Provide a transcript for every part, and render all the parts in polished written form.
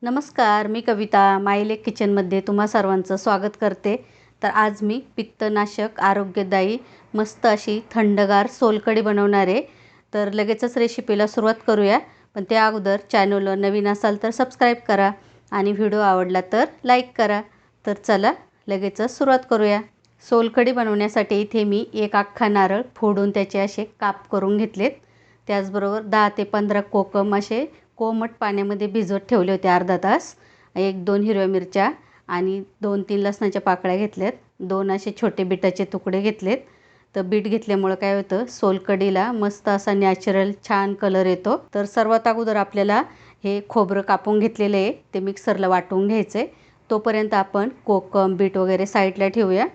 नमस्कार, मी कविता मायलेक किचनमध्ये तुम्हा सर्वांचं स्वागत करते. तर आज मी पित्तनाशक आरोग्यदायी मस्त अशी थंडगार सोलकढी बनवणार आहे. तर लगेचच रेसिपीला सुरुवात करूया. पण त्या अगोदर चॅनलवर नवीन असाल तर सबस्क्राईब करा आणि व्हिडिओ आवडला तर लाईक करा. तर चला लगेचच सुरुवात करूया. सोलकढी बनवण्यासाठी इथे मी एक अख्खा नारळ फोडून त्याचे असे काप करून घेतलेत. त्याचबरोबर 10 ते 15 कोकम असे कोमट पाण्यामध्ये भिजवत ठेवले होते अर्धा तास. 1-2 हिरव्या मिरच्या आणि 2-3 लसणाच्या पाकळ्या घेतल्यात. 2 असे छोटे बीटाचे तुकडे घेतलेत. तर बीट घेतल्यामुळं काय होतं, सोलकढीला मस्त असा नॅचरल छान कलर येतो. तर सर्वात अगोदर आपल्याला हे खोबरं कापून घेतलेलं आहे ते मिक्सरला वाटून घ्यायचं आहे. तोपर्यंत आपण कोकम बीट वगैरे साईडला ठेवूया.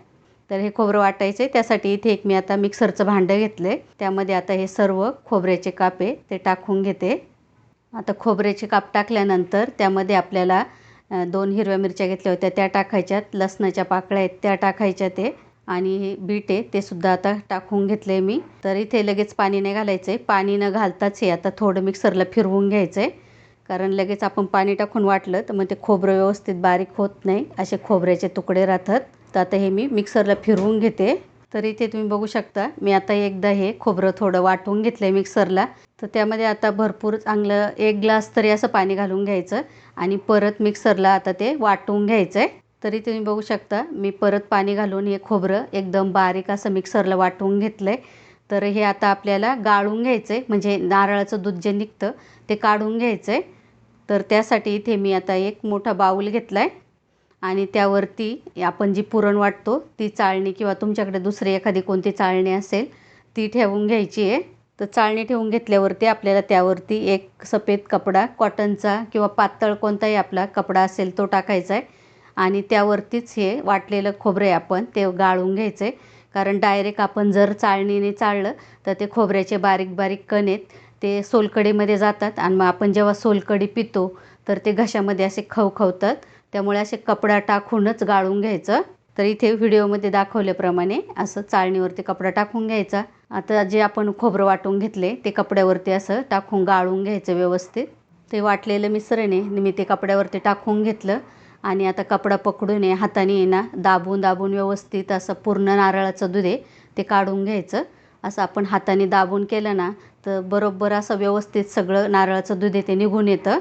तर हे खोबरं वाटायचं आहे त्यासाठी इथे एक मी आता मिक्सरचं भांडं घेतलं आहे. त्यामध्ये आता हे सर्व खोबऱ्याचे काप आहे ते टाकून घेते. आता खोबऱ्याचे काप टाकल्यानंतर त्यामध्ये आपल्याला 2 हिरव्या मिरच्या घेतल्या होत्या त्या टाकायच्यात. लसणाच्या पाकळ्या आहेत त्या टाकायच्या ते आणि हे बीट आहे ते सुद्धा आता टाकून घेतलं आहे मी. तर इथे लगेच पाणी नाही घालायचं आहे. पाणी न घालताच हे आता थोडं मिक्सरला फिरवून घ्यायचं आहे. कारण लगेच आपण पाणी टाकून वाटलं तर मग ते खोबरं व्यवस्थित बारीक होत नाही, असे खोबऱ्याचे तुकडे राहतात. तर आता हे मी मिक्सरला फिरवून घेते. तर इथे तुम्ही बघू शकता मी आता एकदा हे खोबरं थोडं वाटून घेतलं आहे मिक्सरला. तर त्यामध्ये आता भरपूर चांगलं 1 ग्लास तरी असं पाणी घालून घ्यायचं आणि परत मिक्सरला आता ते वाटून घ्यायचं आहे. तरी तुम्ही बघू शकता मी परत पाणी घालून हे खोबरं एकदम बारीक असं मिक्सरला वाटून घेतलं आहे. तर हे आता आपल्याला गाळून घ्यायचं आहे, म्हणजे नारळाचं दूध जे निघतं ते काढून घ्यायचं आहे. तर त्यासाठी इथे मी आता एक मोठा बाऊल घेतला आहे आणि त्यावरती आपण जी पुरण वाटतो ती चाळणी किंवा तुमच्याकडे दुसरी एखादी कोणती चाळणी असेल ती ठेवून घ्यायची आहे. तर चाळणी ठेवून घेतल्यावरती आपल्याला त्यावरती एक सफेद कपडा कॉटनचा किंवा पातळ कोणताही आपला कपडा असेल तो टाकायचा आहे आणि त्यावरतीच हे वाटलेलं खोबरं आहे आपण ते गाळून घ्यायचं आहे. कारण डायरेक्ट आपण जर चाळणीने चाळलं तर ते खोबऱ्याचे बारीक बारीक कण आहेत ते सोलकढीमध्ये जातात आणि मग आपण जेव्हा सोलकढी पितो तर ते घशामध्ये असे खवखवतात. त्यामुळे असे कपडा टाकूनच गाळून घ्यायचं. तर इथे व्हिडिओमध्ये दाखवल्याप्रमाणे असं चाळणीवरती कपडा टाकून घ्यायचा. आता जे आपण खोबरं वाटून घेतले ते कपड्यावरती असं टाकून गाळून घ्यायचं व्यवस्थित. ते वाटलेलं मिश्रण आहे मी ते कपड्यावरती टाकून घेतलं आणि आता कपडा पकडून हाताने आहे ना दाबून दाबून व्यवस्थित असं पूर्ण नारळाचं दूध आहे ते काढून घ्यायचं. असं आपण हाताने दाबून केलं ना तर बरोबर असं व्यवस्थित सगळं नारळाचं दूध आहे ते निघून येतं.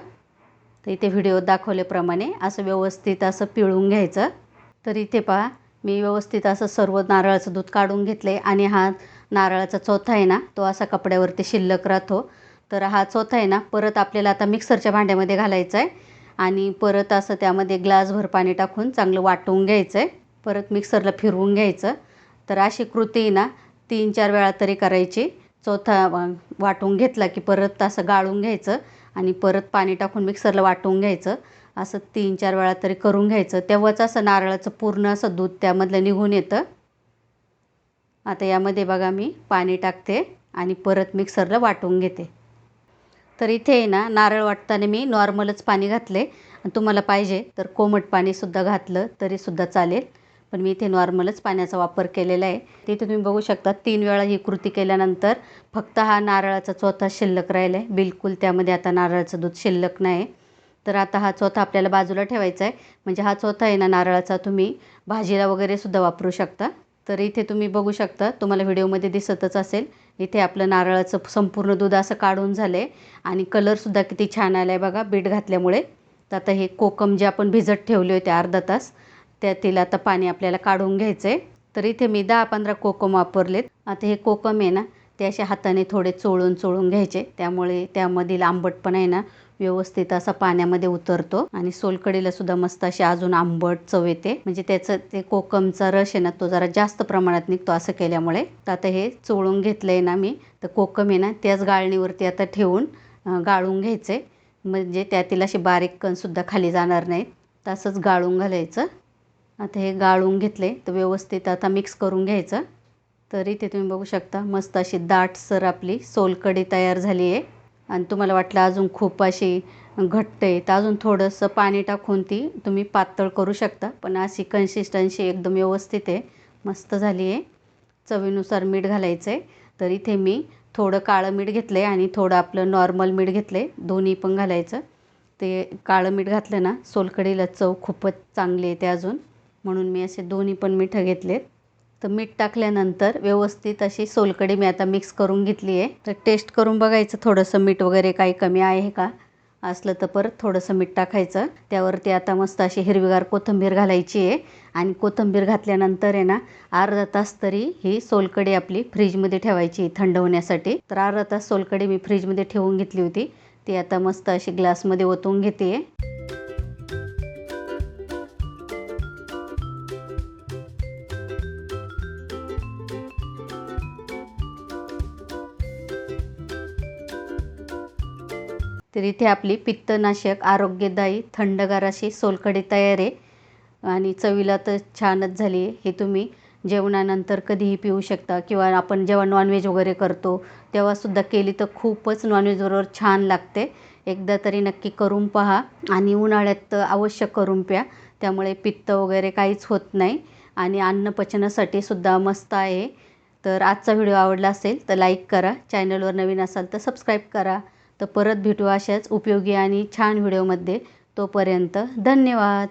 तर इथे व्हिडिओ दाखवल्याप्रमाणे असं व्यवस्थित असं पिळून घ्यायचं. तर इथे पहा मी व्यवस्थित असं सर्व नारळाचं दूध काढून घेतलं आहे आणि हा नारळाचा चोथा आहे ना तो असा कपड्यावरती शिल्लक राहतो. तर हा चोथा आहे ना परत आपल्याला आता मिक्सरच्या भांड्यामध्ये घालायचा आहे आणि परत असं त्यामध्ये ग्लासभर पाणी टाकून चांगलं वाटून घ्यायचं आहे. परत मिक्सरला फिरवून घ्यायचं. तर अशी कृती ना 3-4 वेळा तरी करायची. चोथा वाटून घेतला की परत असं गाळून घ्यायचं आणि परत पाणी टाकून मिक्सरला वाटून घ्यायचं. असं 3-4 वेळा तरी करून घ्यायचं. तेव्हाच असं नारळाचं पूर्ण असं दूध त्यामधलं निघून येतं. आता यामध्ये बघा मी पाणी टाकते आणि परत मिक्सरला वाटून घेते. तर इथे ना नारळ वाटताना मी नॉर्मलच पाणी घातले आणि तुम्हाला पाहिजे तर कोमट पाणीसुद्धा घातलं तरीसुद्धा चालेल. पण मी इथे नॉर्मलच पाण्याचा वापर केलेला आहे. तिथे तुम्ही बघू शकता 3 वेळा ही कृती केल्यानंतर फक्त हा नारळाचा चोथा शिल्लक राहिला आहे. बिलकुल त्यामध्ये आता नारळाचं दूध शिल्लक नाही. तर आता हा चोथा आपल्याला बाजूला ठेवायचा आहे. म्हणजे हा चोथा आहे ना नारळाचा तुम्ही भाजीला वगैरे सुद्धा वापरू शकता. तर इथे तुम्ही बघू शकता तुम्हाला व्हिडिओमध्ये दिसतच असेल. इथे आपलं नारळाचं संपूर्ण दूध असं काढून झालं आहे आणि कलरसुद्धा किती छान आला आहे बघा बीट घातल्यामुळे. तर आता हे कोकम जे आपण भिजत ठेवले होते अर्धा तास त्यातील आता पाणी आपल्याला काढून घ्यायचं आहे. तर इथे मी 10-15 कोकम वापरलेत. आता हे कोकम आहे ना ते अशा हाताने थोडे चोळून चोळून घ्यायचे. त्यामुळे त्यामधील आंबटपणा आहे ना व्यवस्थित असा पाण्यामध्ये उतरतो आणि सोलकढीला सुद्धा मस्त अशी अजून आंबट चव येते. म्हणजे त्याचं ते कोकमचा रस आहे ना तो जरा जास्त प्रमाणात निघतो असं केल्यामुळे. तर आता हे चोळून घेतलं आहे ना मी. तर कोकम आहे ना त्याच गाळणीवरती आता ठेवून गाळून घ्यायचे. म्हणजे त्यातील असे बारीक कणसुद्धा खाली जाणार नाहीत. तसंच गाळून घालायचं. आता हे गाळून घेतले तर व्यवस्थित आता मिक्स करून घ्यायचं. तर इथे तुम्ही बघू शकता मस्त अशी दाटसर आपली सोलकढी तयार झाली आहे. आणि तुम्हाला वाटलं अजून खूप अशी घट्ट आहे तर अजून थोडंसं पाणी टाकून ती तुम्ही पातळ करू शकता. पण अशी कन्सिस्टन्सी एकदम व्यवस्थित आहे, मस्त झाली आहे. चवीनुसार मीठ घालायचं आहे. तर इथे मी थोडं काळं मीठ घेतलं आहे आणि थोडं आपलं नॉर्मल मीठ घेतलं आहे. दोन्ही पण घालायचं. ते काळं मीठ घातलं ना सोलकडीला चव खूपच चांगली येते अजून, म्हणून मी असे दोन्ही पण मिठं घेतलेत. तर मीठ टाकल्यानंतर व्यवस्थित अशी सोलकढी मी आता मिक्स करून घेतली आहे. तर टेस्ट करून बघायचं थोडंसं मीठ वगैरे काही कमी आहे का, असलं तर परत थोडंसं मीठ टाकायचं. त्यावरती आता मस्त अशी हिरवीगार कोथिंबीर घालायची आहे आणि कोथिंबीर घातल्यानंतर आहे ना अर्धा तास तरी ही सोलकढी आपली फ्रीजमध्ये ठेवायची थंड होण्यासाठी. तर अर्धा तास सोलकढी मी फ्रीजमध्ये ठेवून घेतली होती. ती आता मस्त अशी ग्लासमध्ये ओतून घेते. तर इथे आपली पित्तनाशक आरोग्यदायी थंडगार अशी सोलकढी तयार आहे आणि चवीला तर छानच झाली आहे. हे तुम्ही जेवणानंतर कधीही पिऊ शकता किंवा आपण जेव्हा नॉनव्हेज वगैरे करतो तेव्हासुद्धा केली तर खूपच नॉनव्हेजबरोबर छान लागते. एकदा तरी नक्की करून पहा आणि उन्हाळ्यात तर अवश्य करून प्या. त्यामुळे पित्त वगैरे काहीच होत नाही आणि अन्न पचनासाठी सुद्धा मस्त आहे. तर आजचा व्हिडिओ आवडला असेल तर लाईक करा, चॅनलवर नवीन असाल तर सबस्क्राईब करा. तर परत भेटू अशाच उपयोगी आणि छान व्हिडिओमध्ये. तोपर्यंत धन्यवाद.